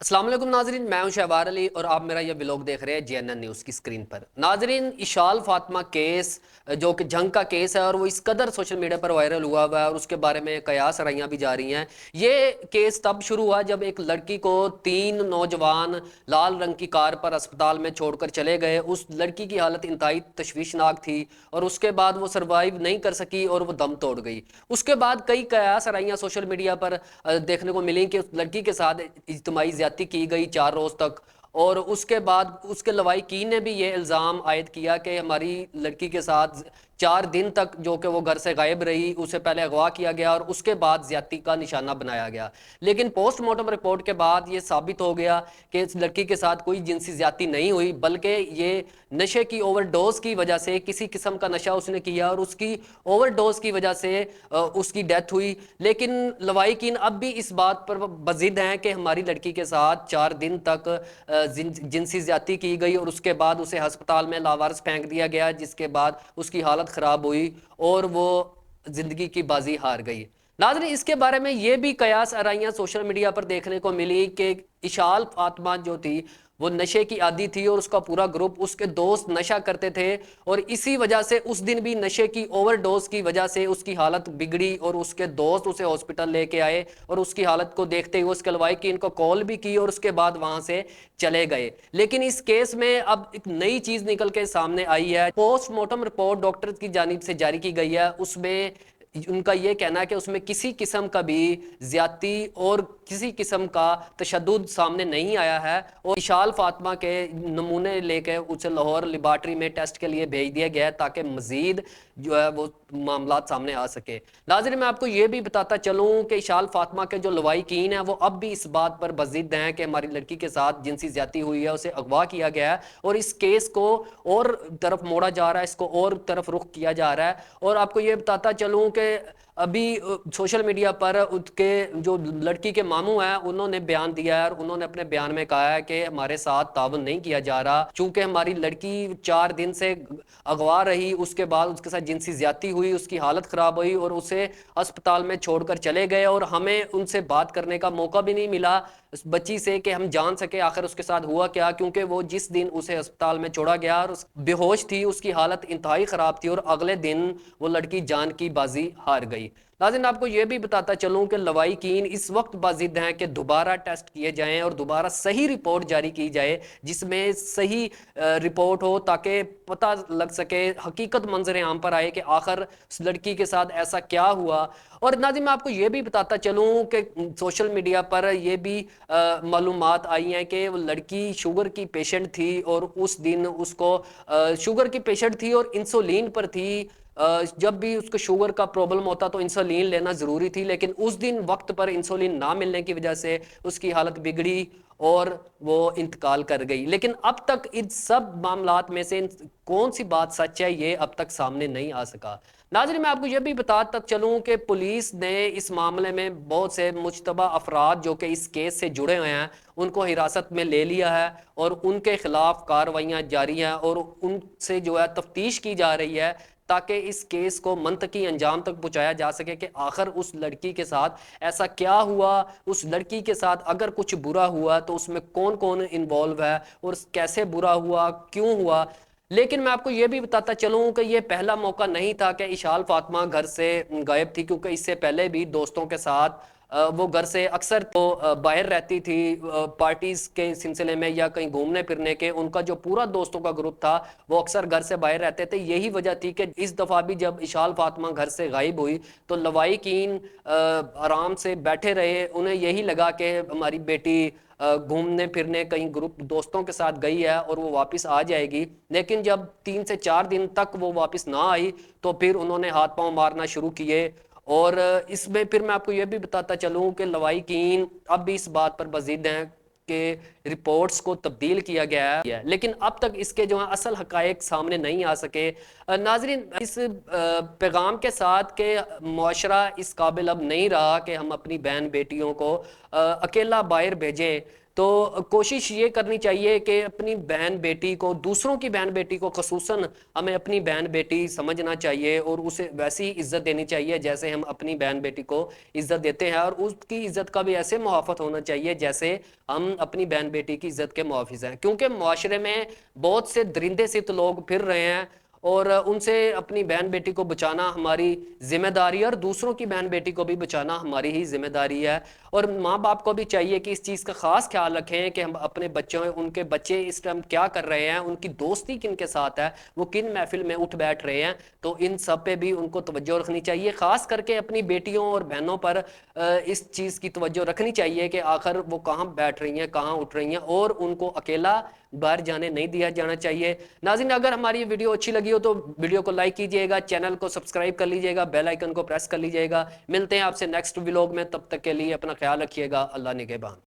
अस्सलाम वालेकुम नाजरीन, मैं हूं शहबार अली और आप मेरा यह व्लॉग देख रहे हैं JNN न्यूज़ की स्क्रीन पर। नाजरीन, इशाल फातिमा केस जो कि जंग का केस है और वो इस कदर सोशल मीडिया पर वायरल हुआ हुआ है और उसके बारे में कयास राइयाँ भी जा रही हैं। ये केस तब शुरू हुआ जब एक लड़की को तीन नौजवान लाल रंग की कार पर अस्पताल में छोड़कर चले गए। उस लड़की की हालत इंतहाई तशवीशनाक थी और उसके बाद वो सर्वाइव नहीं कर सकी और वो दम तोड़ गई। उसके बाद कई कयास राइयाँ सोशल मीडिया पर देखने को मिली कि उस लड़की के साथ इज्तिमाई ज्यादती की गई 4 रोज तक। और उसके बाद उसके लवाहिकीन ने भी ये इल्ज़ाम आयद किया कि हमारी लड़की के साथ 4 दिन तक जो कि वो घर से गायब रही, उसे पहले अगवा किया गया और उसके बाद ज्यादती का निशाना बनाया गया। लेकिन पोस्टमार्टम रिपोर्ट के बाद ये साबित हो गया कि इस लड़की के साथ कोई जिनसी ज्यादती नहीं हुई, बल्कि ये नशे की ओवरडोज की वजह से, किसी किस्म का नशा उसने किया और उसकी ओवरडोज की वजह से उसकी डेथ हुई। लेकिन लवाहिकीन अब भी इस बात पर बजिद हैं कि हमारी लड़की के साथ 4 दिन तक जिनसी ज्यादती की गई और उसके बाद उसे अस्पताल में लावारिस फेंक दिया गया, जिसके बाद उसकी हालत खराब हुई और वो जिंदगी की बाजी हार गई। नाज़रीन, इसके बारे में ये भी कयास आराइयाँ सोशल मीडिया पर देखने को मिली कि इशाल फातिमा जो थी वो नशे की आदी थी और उसका पूरा ग्रुप, उसके दोस्त नशा करते थे और इसी वजह से उस दिन भी नशे की ओवरडोज की वजह से उसकी हालत बिगड़ी और उसके दोस्त उसे हॉस्पिटल लेके आए और उसकी हालत को देखते हुए उसके हलवाई की इनको कॉल भी की और उसके बाद वहां से चले गए। लेकिन इस केस में अब एक नई चीज निकल के सामने आई है। पोस्टमार्टम रिपोर्ट डॉक्टर की जानिब से जारी की गई है। उसमें उनका यह कहना है कि उसमें किसी किस्म का भी ज्यादती और किसी किस्म का तशद्दुद सामने नहीं आया है और इशाल फातिमा के नमूने लेकर उसे लाहौर लेबॉर्ट्री में टेस्ट के लिए भेज दिया गया है ताकि मजीद जो है वो मामला सामने आ सके। नाज़रीन, मैं आपको ये भी बताता चलूं कि इशाल फातिमा के जो लवाहिकीन हैं वो अब भी इस बात पर बजिद हैं कि हमारी लड़की के साथ जिनसी ज्यादती हुई है, उसे अगवा किया गया है और इस केस को और तरफ मोड़ा जा रहा है, इसको और तरफ रुख किया जा रहा है। और आपको ये बताता चलूं कि अभी सोशल मीडिया पर उसके जो लड़की के मामू हैं उन्होंने बयान दिया है और उन्होंने अपने बयान में कहा है कि हमारे साथ तावन नहीं किया जा रहा, चूंकि हमारी लड़की 4 दिन से अगवा रही, उसके बाद उसके साथ जिनसी ज्यादती हुई, उसकी हालत खराब हुई और उसे अस्पताल में छोड़कर चले गए और हमें उनसे बात करने का मौका भी नहीं मिला उस बच्ची से कि हम जान सके आखिर उसके साथ हुआ क्या, क्योंकि वो जिस दिन उसे अस्पताल में छोड़ा गया और बेहोश थी, उसकी हालत इंतहाई खराब थी और अगले दिन वो लड़की जान की बाजी हार गई। नाज़रीन, आपको यह भी बताता चलूं कि लवाहिकीन इस वक्त बाजिद हैं कि दोबारा टेस्ट किए जाएं और दोबारा सही रिपोर्ट जारी की जाए जिसमें सही रिपोर्ट हो ताकि पता लग सके, हकीकत मंजर आम पर आए कि आखिर उस लड़की के साथ ऐसा क्या हुआ। और नाज़रीन, मैं आपको यह भी बताता चलूं कि सोशल मीडिया पर यह भी मालूमात आई हैं कि वो लड़की शुगर की पेशेंट थी और उस दिन उसको शुगर की पेशेंट थी और इंसुलिन पर थी। जब भी उसको शुगर का प्रॉब्लम होता तो इंसुलिन लेना जरूरी थी, लेकिन उस दिन वक्त पर इंसुलिन ना मिलने की वजह से उसकी हालत बिगड़ी और वो इंतकाल कर गई। लेकिन अब तक इन सब मामलात में से कौन सी बात सच है ये अब तक सामने नहीं आ सका। नाज़रीन, मैं आपको यह भी बताता चलूं कि पुलिस ने इस मामले में बहुत से मुश्तबा अफराद जो कि इस केस से जुड़े हुए हैं उनको हिरासत में ले लिया है और उनके खिलाफ कार्रवाइयां जारी हैं और उनसे जो है तफ्तीश की जा रही है ताकि इस केस को मंतकी अंजाम तक पहुंचाया जा सके कि आखिर उस लड़की के साथ ऐसा क्या हुआ, उस लड़की के साथ अगर कुछ बुरा हुआ तो उसमें कौन कौन इन्वॉल्व है और कैसे बुरा हुआ, क्यों हुआ। लेकिन मैं आपको यह भी बताता चलूं कि यह पहला मौका नहीं था कि इशाल फातिमा घर से गायब थी, क्योंकि इससे पहले भी दोस्तों के साथ वो घर से अक्सर तो बाहर रहती थी पार्टीज के सिलसिले में या कहीं घूमने फिरने के। उनका जो पूरा दोस्तों का ग्रुप था वो अक्सर घर से बाहर रहते थे। यही वजह थी कि इस दफा भी जब इशाल फातिमा घर से गायब हुई तो लवाहिकीन आराम से बैठे रहे, उन्हें यही लगा कि हमारी बेटी घूमने फिरने कहीं ग्रुप दोस्तों के साथ गई है और वो वापस आ जाएगी। लेकिन जब 3 से 4 दिन तक वो वापस ना आई तो फिर उन्होंने हाथ पांव मारना शुरू किए। और इसमें फिर मैं आपको यह भी बताता चलूं कि लवाहिकीन अब भी इस बात पर बजिद हैं कि रिपोर्ट्स को तब्दील किया गया है, लेकिन अब तक इसके जो है असल हकायक सामने नहीं आ सके। नाजरीन, इस पैगाम के साथ के मुआशरा इस काबिल अब नहीं रहा कि हम अपनी बहन बेटियों को अकेला बाहर भेजें। तो कोशिश ये करनी चाहिए कि अपनी बहन बेटी को, दूसरों की बहन बेटी को खसूसन हमें अपनी बहन बेटी समझना चाहिए और उसे वैसी इज्जत देनी चाहिए जैसे हम अपनी बहन बेटी को इज्जत देते हैं, और उसकी इज्जत का भी ऐसे मुआफत होना चाहिए जैसे हम अपनी बहन बेटी की इज्जत के मुआफिज हैं। क्योंकि मुआशरे में बहुत से दरिंदे सित लोग फिर रहे हैं और उनसे अपनी बहन बेटी को बचाना हमारी जिम्मेदारी है, और दूसरों की बहन बेटी को भी बचाना हमारी ही जिम्मेदारी है। और माँ बाप को भी चाहिए कि इस चीज़ का खास ख्याल रखें कि हम अपने बच्चों, उनके बच्चे इस टाइम क्या कर रहे हैं, उनकी दोस्ती किन के साथ है, वो किन महफिल में उठ बैठ रहे हैं, तो इन सब पे भी उनको तवज्जो रखनी चाहिए। खास करके अपनी बेटियों और बहनों पर इस चीज़ की तवज्जो रखनी चाहिए कि आखिर वो कहाँ बैठ रही हैं, कहाँ उठ रही हैं, और उनको अकेला बाहर जाने नहीं दिया जाना चाहिए। नाज़रीन, अगर हमारी ये वीडियो अच्छी लगी हो तो वीडियो को लाइक कीजिएगा, चैनल को सब्सक्राइब कर लीजिएगा, बेल आइकन को प्रेस कर लीजिएगा। मिलते हैं आपसे नेक्स्ट व्लॉग में, तब तक के लिए अपना ख्याल रखिएगा। अल्लाह निगहबान।